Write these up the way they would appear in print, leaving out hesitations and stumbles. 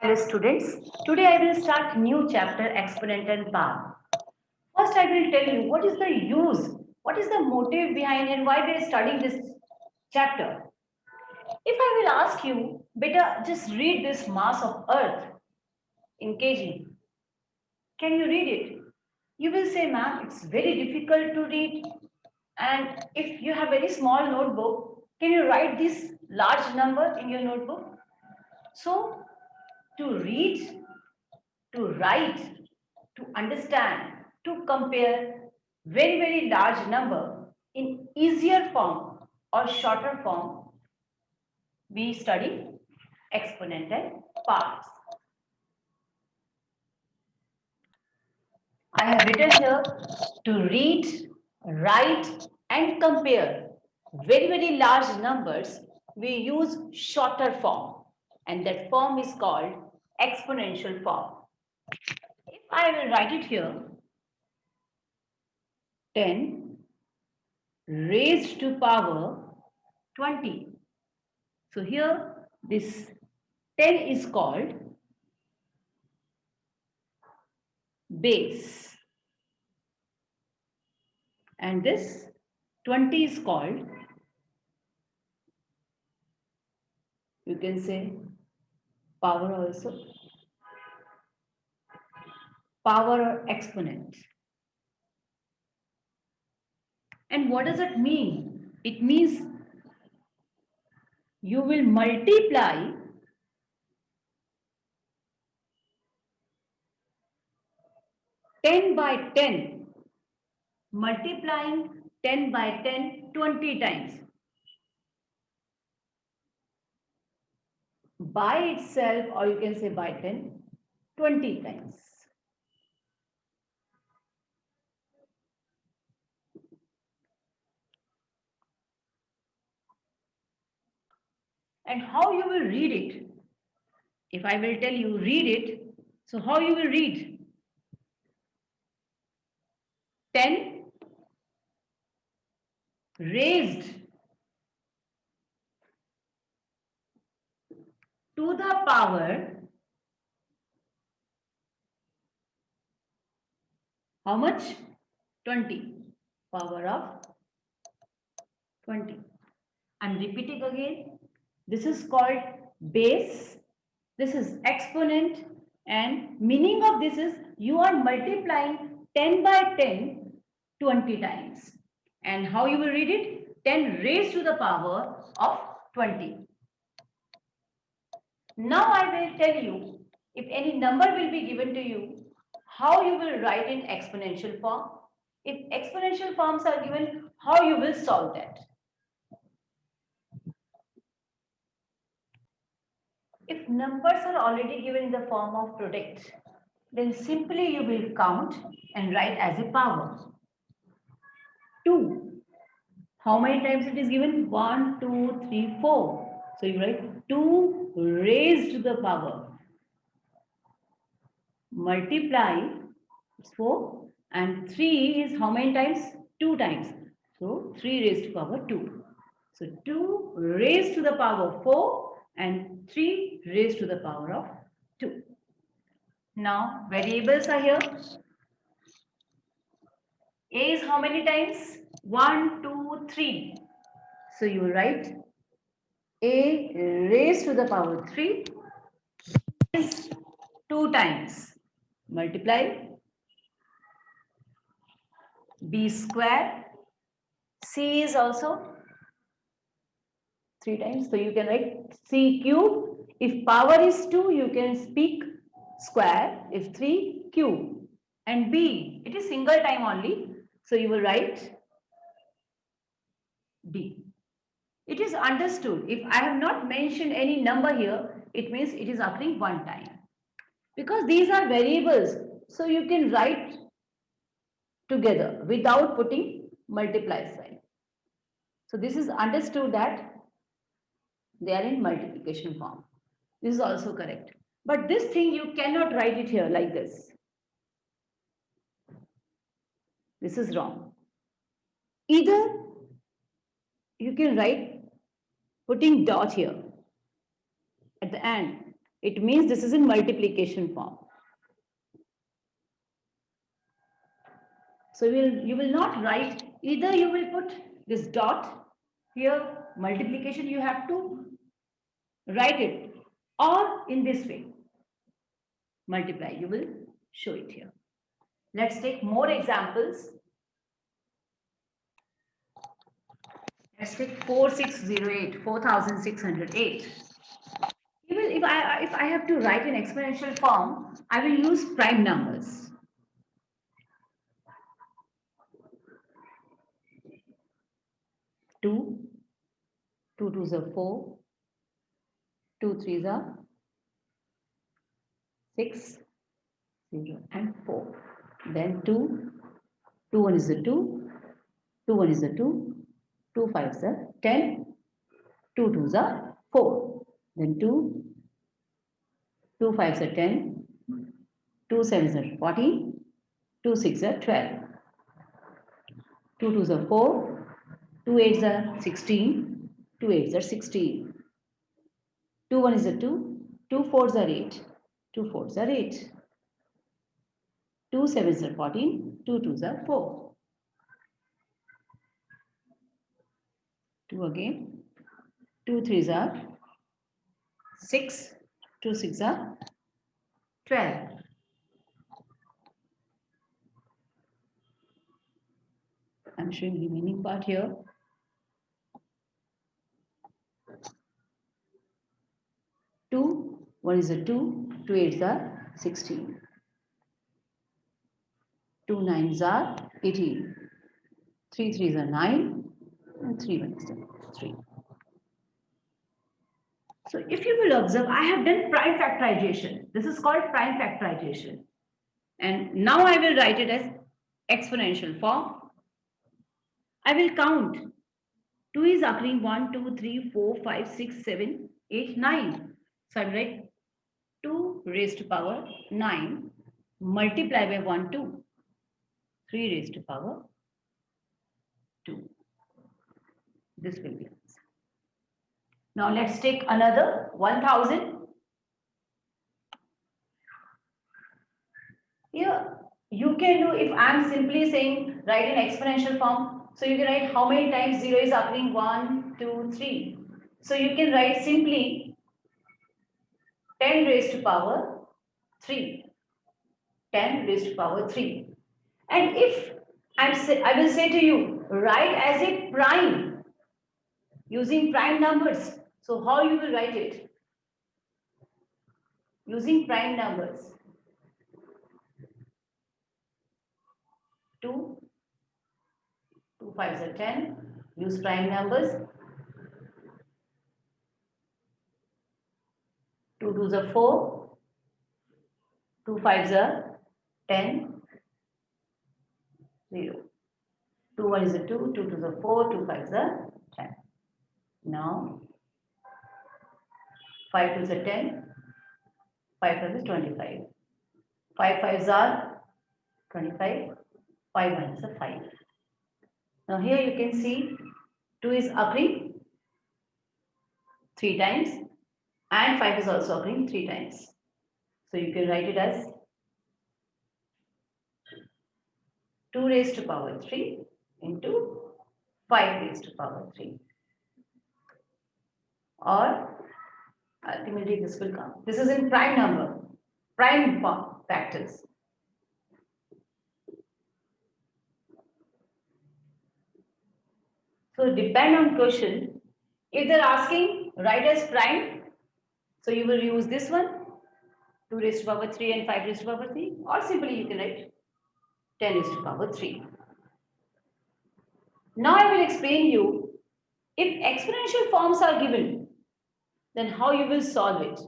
Hello students, today I will start new chapter exponential power. First I will tell you what is the use, what is the motive behind and why we are studying this chapter. If I will ask you, beta just read this mass of earth in kg. Can you read it? You will say ma'am it's very difficult to read and if you have very small notebook, can you write this large number in your notebook? So to read, to write, to understand, to compare very large number in easier form or shorter form, we study exponential powers. I have written here to read, write and compare very large numbers, we use shorter form and that form is called exponential form. If I will write it here, 10 raised to power 20. So here this 10 is called base and this 20 is called, you can say power also, power or exponent. And what does it mean? It means you will multiply 10 by 10, multiplying 10 by 10 20 times. By itself, or you can say by 10, 20 times. And how you will read it? If I will tell you read it, so how you will read? 10 raised to the power, how much? 20. Power of 20. I'm repeating again. This is called base. This is exponent. And meaning of this is you are multiplying 10 by 10 20 times. And how you will read it? 10 raised to the power of 20. Now I will tell you if any number will be given to you, how you will write in exponential form. If exponential forms are given, how you will solve that. If numbers are already given in the form of product, then simply you will count and write as a power. 2. How many times it is given? 1, 2, 3, 4. So you write 2 raised to the power. Multiply, it's 4. And 3 is how many times? 2 times. So 3 raised to power 2. So 2 raised to the power 4 and 3 raised to the power of 2. Now variables are here. A is how many times? 1, 2, 3. So you will write A raised to the power 3 is 2 times. Multiply B square. C is also 3 times. So you can write C cube. If power is 2, you can speak square. If 3, cube. And B, it is single time only. So you will write D. It is understood. If I have not mentioned any number here, it means it is occurring one time. Because these are variables, so you can write together without putting multiply sign. So this is understood that they are in multiplication form. This is also correct. But this thing you cannot write it here like this. This is wrong. Either you can write putting dot here at the end. It means this is in multiplication form. So you will not write, either you will put this dot here, multiplication, you have to write it, or in this way, multiply, you will show it here. Let's take more examples. Let's take 4608, 4608. Even if I have to write in exponential form, I will use prime numbers. Two twos are 4, 2 threes are 6, 0 and 4. Then 2 1 is a 2, 1 is a 2, 2 5s are 10, 2 2s are 4. Then 2 5s are 10, 2 7s are 14, 2 6s are 12, 2 2s are 4, 2 8s are 16, 2 8s are 16. 2 1 is a 2, 2 4s are 8, 2 4s are 8. 2 7s are 14, 2 2s are 4. 2 again, 2 3s are 6, 2 6s are 12. I'm showing the remaining part here. 2 1 is a 2, 2 8s are 16. 2 9s are 18. 3 3s are 9 and 3 1s are 3. So if you will observe, I have done prime factorization. This is called prime factorization. And now I will write it as exponential form. I will count. 2 is occurring 1, 2, 3, 4, 5, 6, 7, 8, 9. So I will write 2 raised to power 9 multiply by 1, 2. 3 raised to power 2. This will be answer. Now let's take another 1000. Here you can do, if I am simply saying write in exponential form, so you can write how many times 0 is occurring, 1, 2, 3. So you can write simply 10 raised to power 3. 10 raised to power 3. And if I will say to you, write as a prime using prime numbers. So how you will write it? Using prime numbers. 2 5s are 10. Use prime numbers. 2 2s are 4. 2 5s are 10. 0. 2 1 is a 2. 2 2s are 4. 2 5s are 10. Now 5 2s are 10. 5 5 is 25. 5 5s are 25. 5 1s are 5. Now here you can see 2 is occurring 3 times and 5 is also occurring 3 times. So you can write it as 2 raised to power 3 into 5 raised to power 3. Or ultimately this will come. This is in prime number, prime factors. So depend on question. If they're asking write as prime, so you will use this one, 2 raised to power 3 and 5 raised to power 3, or simply you can write 10 raised to power 3. Now I will explain you, if exponential forms are given, then how you will solve it.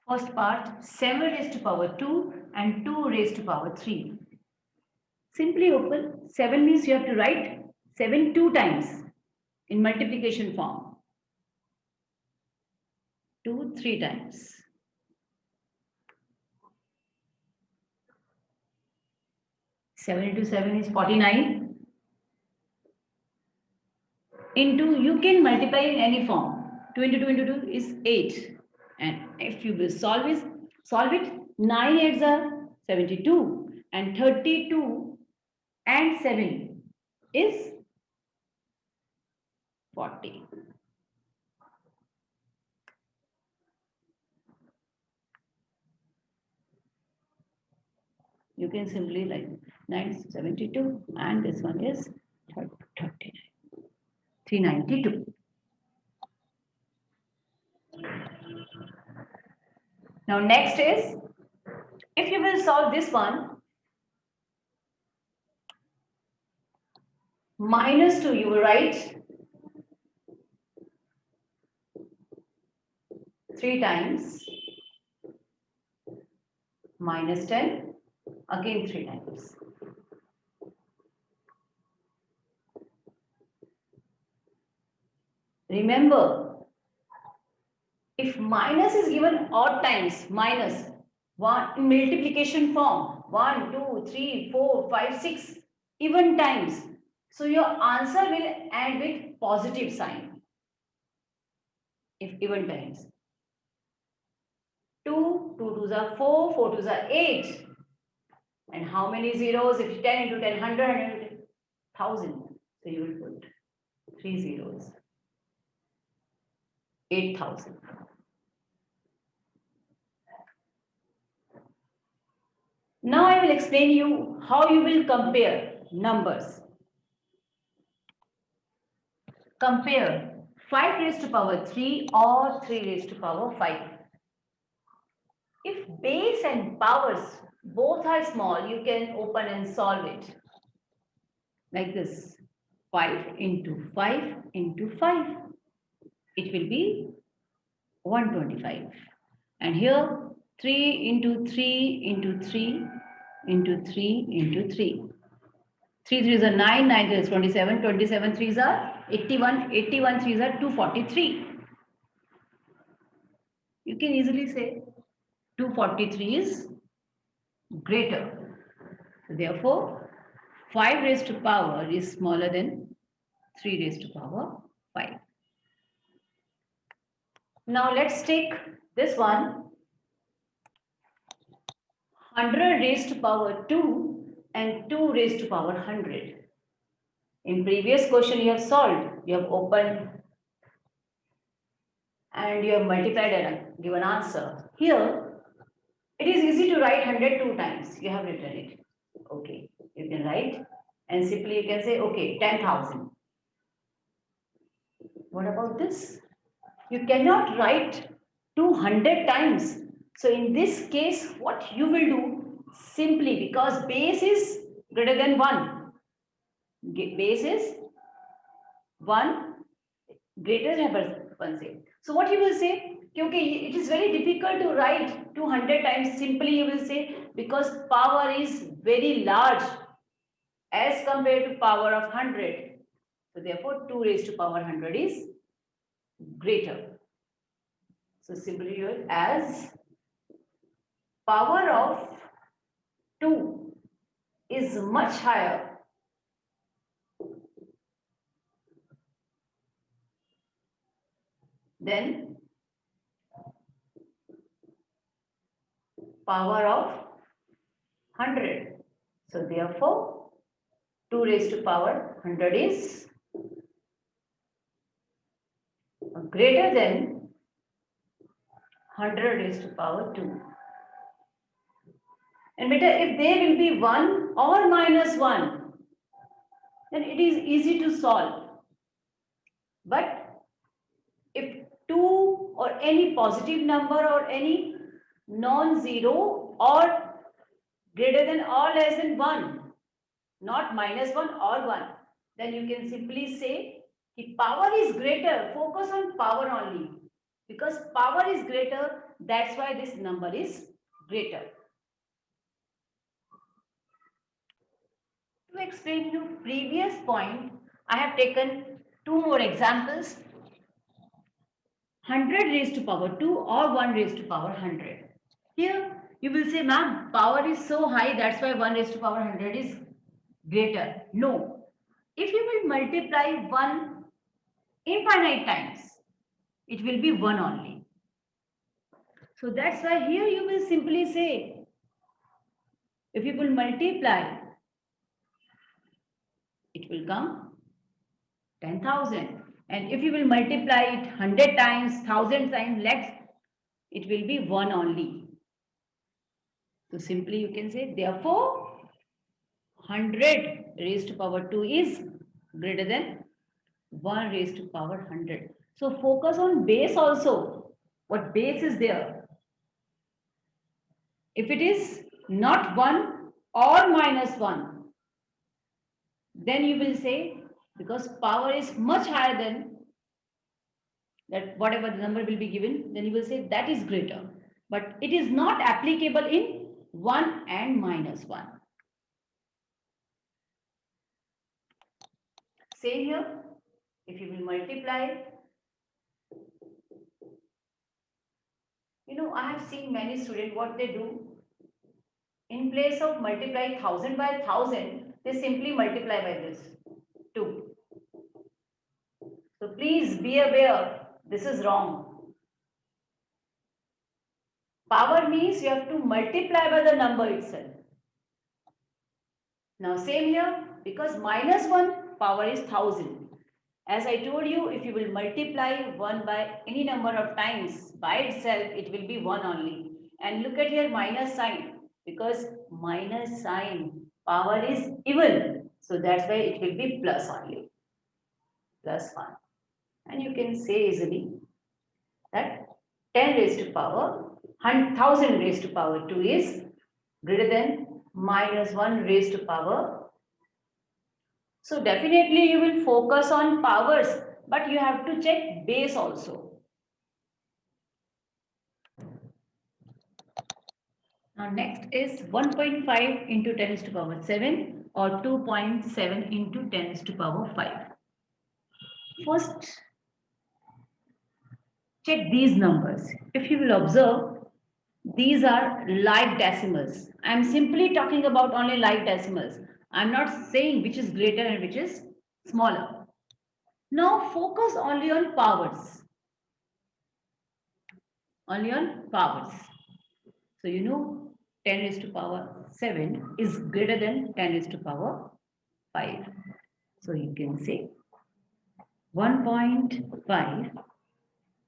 First part, 7 raised to power 2 and 2 raised to power 3. Simply open, 7 means you have to write 7 2 times in multiplication form. 2 3 times. 7 into 7 is 49. into, you can multiply in any form. 2 into 2 is 8. And if you will solve it, 9 8s are 72. And 32 and 7 is 40. You can simply write 972 and this one is 39. 392. Now next is, if you will solve this one, -2 you will write 3 times, -10 again 3 times. Remember, if minus is given odd times, minus 1 in multiplication form, 1, 2, 3, 4, 5, 6, even times. So your answer will end with positive sign if even times. 2, 2 twos are 4, 4 twos are 8. And how many zeros? If 10 into 10, 100, 1000. So you will put 3 zeros. 8,000. Now I will explain you how you will compare numbers. Compare 5 raised to power 3 or 3 raised to power 5. If base and powers both are small, you can open and solve it. Like this. 5 into 5 into 5. It will be 125. And here 3 into 3 into 3 into 3 into 3. 3 3s are 9, 9 is 27, 27 3s are 81, 81 3s are 243. You can easily say 243 is greater. So therefore, 5 raised to power is smaller than 3 raised to power 5. Now let's take this one. 100 raised to power 2 and 2 raised to power 100. In previous question you have solved, you have opened and you have multiplied and given answer. Here, it is easy to write 100 two times. You have written it. Okay, you can write and simply you can say, okay, 10,000. What about this? You cannot write 200 times. So in this case, what you will do, simply because base is greater than 1. Base is 1 greater than 1 say. So what you will say, okay, it is very difficult to write 200 times. Simply you will say, because power is very large as compared to power of 100. So therefore 2 raised to power 100 is greater. So simply you will, as power of 2 is much higher than power of 100. So therefore 2 raised to power 100 is greater than 100 raised to power 2. And beta, if there will be 1 or -1, then it is easy to solve. But if 2 or any positive number or any non-zero or greater than or less than 1, not -1 or 1, then you can simply say if power is greater, focus on power only. Because power is greater, that's why this number is greater. To explain you previous point, I have taken 2 more examples. 100 raised to power 2 or 1 raised to power 100. Here you will say, ma'am, power is so high, that's why 1 raised to power 100 is greater. No. If you will multiply 1 infinite times, it will be 1 only. So that's why here you will simply say, if you will multiply, it will come 10,000. And if you will multiply it 100 times, 1,000 times, lakhs, it will be 1 only. So simply you can say, therefore, 100 raised to power 2 is greater than 1 raised to power 100. So focus on base also. What base is there? If it is not 1 or minus 1, then you will say, because power is much higher than that, whatever the number will be given, then you will say that is greater. But it is not applicable in 1 and minus 1. Same here, if you will multiply, I have seen many students, what they do, in place of multiply 1,000 by 1,000, they simply multiply by this 2. So please be aware, this is wrong. Power means you have to multiply by the number itself. Now same here, because minus 1, power is 1,000. As I told you, if you will multiply 1 by any number of times by itself, it will be 1 only. And look at here, minus sign, because minus sign, power is even. So that's why it will be plus only, plus 1. And you can say easily that 10 raised to power 1,000 raised to power 2 is greater than minus 1 raised to power. So definitely you will focus on powers, but you have to check base also. Now next is 1.5 into 10 raised to power 7 or 2.7 into 10 raised to power 5. First, check these numbers. If you will observe, these are like decimals. I am simply talking about only like decimals. I am not saying which is greater and which is smaller. Now focus only on powers. Only on powers. So 10 raised to power 7 is greater than 10 raised to power 5. So you can say 1.5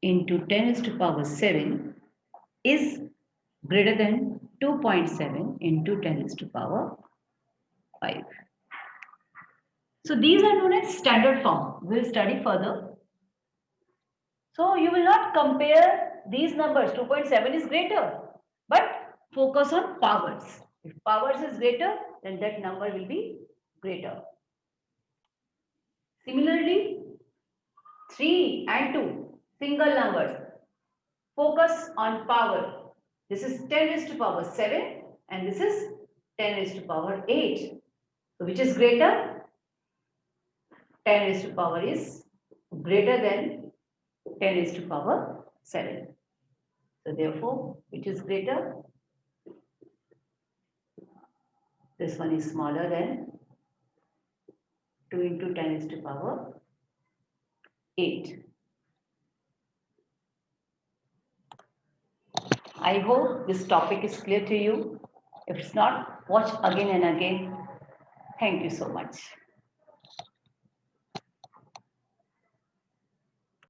into 10 raised to power 7 is greater than 2.7 into 10 raised to power 5. So these are known as standard form. We'll study further. So you will not compare these numbers. 2.7 is greater, but focus on powers. If powers is greater, then that number will be greater. Similarly, 3 and 2, single numbers. Focus on power. This is 10 raised to power 7 and this is 10 raised to power 8. So which is greater? 10 raised to power is greater than 10 raised to power 7. So therefore, which is greater? This one is smaller than 2 into 10 raised to power 8. I hope this topic is clear to you. If it's not, watch again and again. Thank you so much.